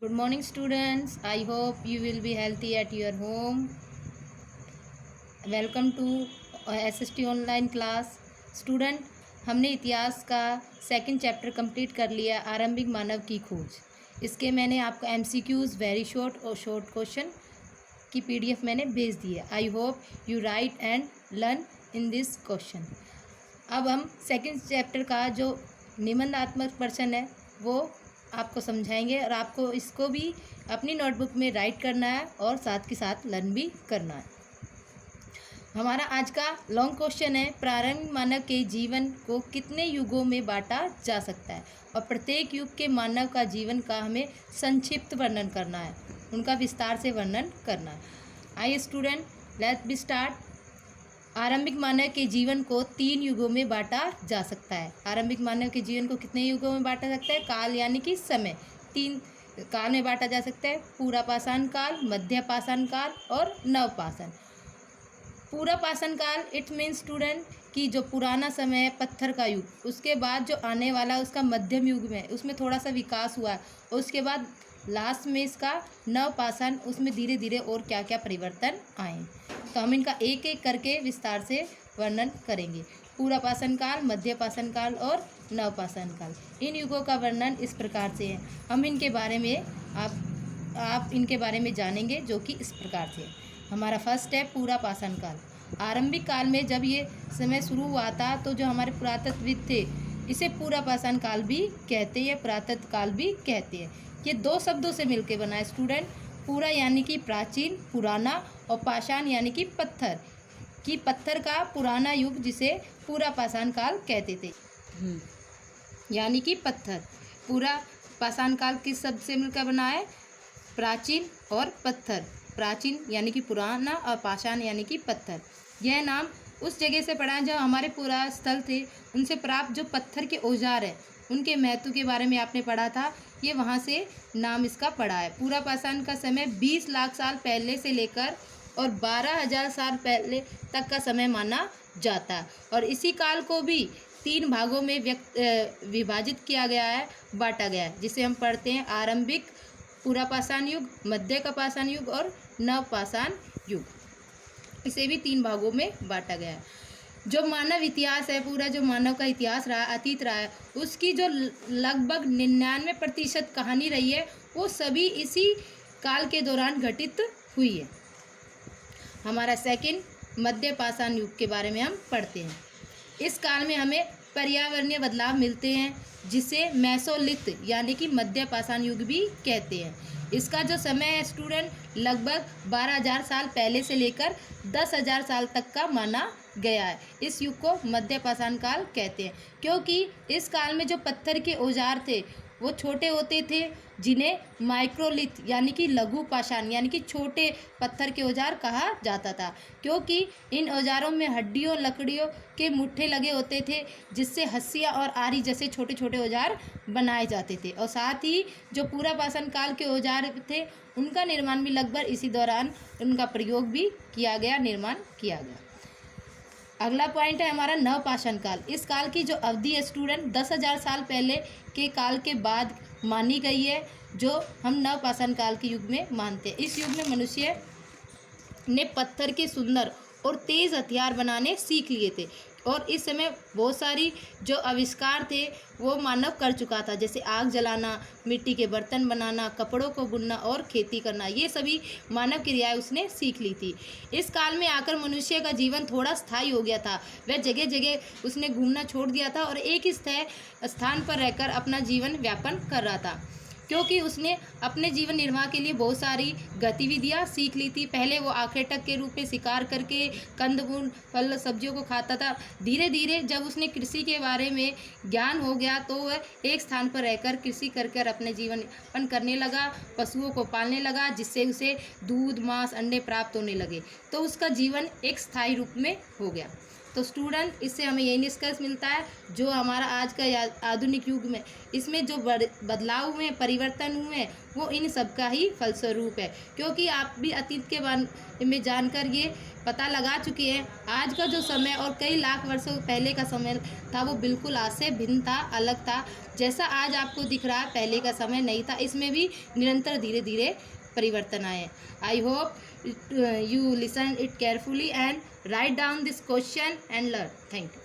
Good morning, students. I hope you will be healthy at your home. Welcome to SST online class. Student, हमने इतिहास का second chapter complete कर लिया, आरंभिक मानव की खोज. इसके मैंने आपको MCQs वेरी शॉर्ट और शॉर्ट क्वेश्चन की PDF मैंने भेज दी है. I hope you right and learn in this question. अब हम सेकंड चैप्टर का जो निबंधात्मक प्रश्न है वो आपको समझाएंगे और आपको इसको भी अपनी नोटबुक में राइट करना है और साथ के साथ लर्न भी करना है. हमारा आज का लॉन्ग क्वेश्चन है, प्रारंभिक मानव के जीवन को कितने युगों में बांटा जा सकता है और प्रत्येक युग के मानव का जीवन का हमें संक्षिप्त वर्णन करना है, उनका विस्तार से वर्णन करना है. आइए स्टूडेंट, लेट्स बी स्टार्ट. आरंभिक मानव के जीवन को 3 युगों में बांटा जा सकता है. आरंभिक मानव के जीवन को कितने युगों में बांटा सकता है? काल यानी कि समय 3 काल में बांटा जा सकता है. पूरा पाषाण काल, मध्य पाषाण काल और नवपाषाण. पूरा पाषाण काल इट मीन्स स्टूडेंट कि जो पुराना समय है पत्थर का युग, उसके बाद जो आने वाला उसका मध्यम युग में उसमें थोड़ा सा विकास हुआ है और उसके बाद लास्ट में इसका नवपाषाण, उसमें धीरे धीरे और क्या क्या परिवर्तन आए. तो हम इनका एक एक करके विस्तार से वर्णन करेंगे. पूरा पाषाण काल, मध्य पाषाण काल और नवपाषाण काल. इन युगों का वर्णन इस प्रकार से है. हम इनके बारे में आप इनके बारे में जानेंगे जो कि इस प्रकार से है. हमारा फर्स्ट है पूरा पाषाण काल. आरंभिक काल में जब ये समय शुरू हुआ था तो जो हमारे पुरातत्वविद थे इसे पूरा पाषाण काल भी कहते हैं, पुरातत्व काल भी कहते हैं. ये 2 शब्दों से मिलकर बना है स्टूडेंट. पूरा यानी कि प्राचीन, पुराना, और पाषाण यानी कि पत्थर का पुराना युग जिसे पूरा पाषाण काल कहते थे. यानी कि पत्थर. पूरा पाषाण काल किस शब्द से मिलकर बना है? प्राचीन और पत्थर. प्राचीन यानी कि पुराना और पाषाण यानी कि पत्थर. यह नाम उस जगह से पड़ा है जब हमारे पुरा स्थल थे उनसे प्राप्त जो पत्थर के औजार हैं उनके महत्व के बारे में आपने पढ़ा था, ये वहाँ से नाम इसका पड़ा है. पूरा पाषाण का समय 20 लाख साल पहले से लेकर और 12,000 साल पहले तक का समय माना जाता है. और इसी काल को भी 3 भागों में विभाजित किया गया है, बांटा गया है, जिसे हम पढ़ते हैं आरंभिक पूरा पाषाण युग, मध्य का पाषाण युग और नवपाषाण युग. इसे भी 3 भागों में बांटा गया है. जो मानव इतिहास है, पूरा जो मानव का इतिहास रहा, अतीत रहा है, उसकी जो लगभग 99% कहानी रही है वो सभी इसी काल के दौरान घटित हुई है. हमारा सेकंड मध्य पाषाण युग के बारे में हम पढ़ते हैं. इस काल में हमें पर्यावरणीय बदलाव मिलते हैं जिसे मेसोलिथ यानी कि मध्य पाषाण युग भी कहते हैं. इसका जो समय है स्टूडेंट लगभग 12,000 साल पहले से लेकर 10,000 साल तक का माना गया है. इस युग को मध्य पाषाण काल कहते हैं क्योंकि इस काल में जो पत्थर के औजार थे वो छोटे होते थे जिन्हें माइक्रोलिथ यानी कि लघु पाषाण यानी कि छोटे पत्थर के औजार कहा जाता था, क्योंकि इन औजारों में हड्डियों लकड़ियों के मुट्ठे लगे होते थे जिससे हंसिया और आरी जैसे छोटे छोटे औजार बनाए जाते थे. और साथ ही जो पूरा पाषाण काल के औजार थे उनका निर्माण भी लगभग इसी दौरान उनका प्रयोग भी किया गया, निर्माण किया गया. अगला पॉइंट है हमारा नवपाषाण काल. इस काल की जो अवधि है स्टूडेंट 10,000 साल पहले के काल के बाद मानी गई है, जो हम नवपाषाण काल के युग में मानते हैं. इस युग में मनुष्य ने पत्थर के सुंदर और तेज़ हथियार बनाने सीख लिए थे और इस समय बहुत सारी जो आविष्कार थे वो मानव कर चुका था, जैसे आग जलाना, मिट्टी के बर्तन बनाना, कपड़ों को बुनना और खेती करना. ये सभी मानव क्रियाएं उसने सीख ली थी. इस काल में आकर मनुष्य का जीवन थोड़ा स्थायी हो गया था. वह जगह जगह उसने घूमना छोड़ दिया था और एक स्थान पर रहकर अपना जीवन व्यापन कर रहा था, क्योंकि उसने अपने जीवन निर्वाह के लिए बहुत सारी गतिविधियां सीख ली थी. पहले वो आखेटक के रूप में शिकार करके कंदमूल फल सब्जियों को खाता था. धीरे धीरे जब उसने कृषि के बारे में ज्ञान हो गया तो वह एक स्थान पर रहकर कृषि कर अपने जीवन यापन करने लगा, पशुओं को पालने लगा जिससे उसे दूध, मांस, अंडे प्राप्त होने लगे. तो उसका जीवन एक स्थायी रूप में हो गया. तो स्टूडेंट इससे हमें यही निष्कर्ष मिलता है जो हमारा आज का आधुनिक युग में इसमें जो बदलाव हुए, परिवर्तन हुए, वो इन सब का ही फलस्वरूप है। क्योंकि आप भी अतीत के बारे में जानकर ये पता लगा चुके हैं, आज का जो समय और कई लाख वर्षों पहले का समय था वो बिल्कुल आज से भिन्न था, अलग था। जैसा आज आपको दिख रहा है पहले का समय नहीं था, इसमें भी निरंतर धीरे धीरे परिवर्तन आए। I hope you listen it carefully and write down this question and learn. Thank you.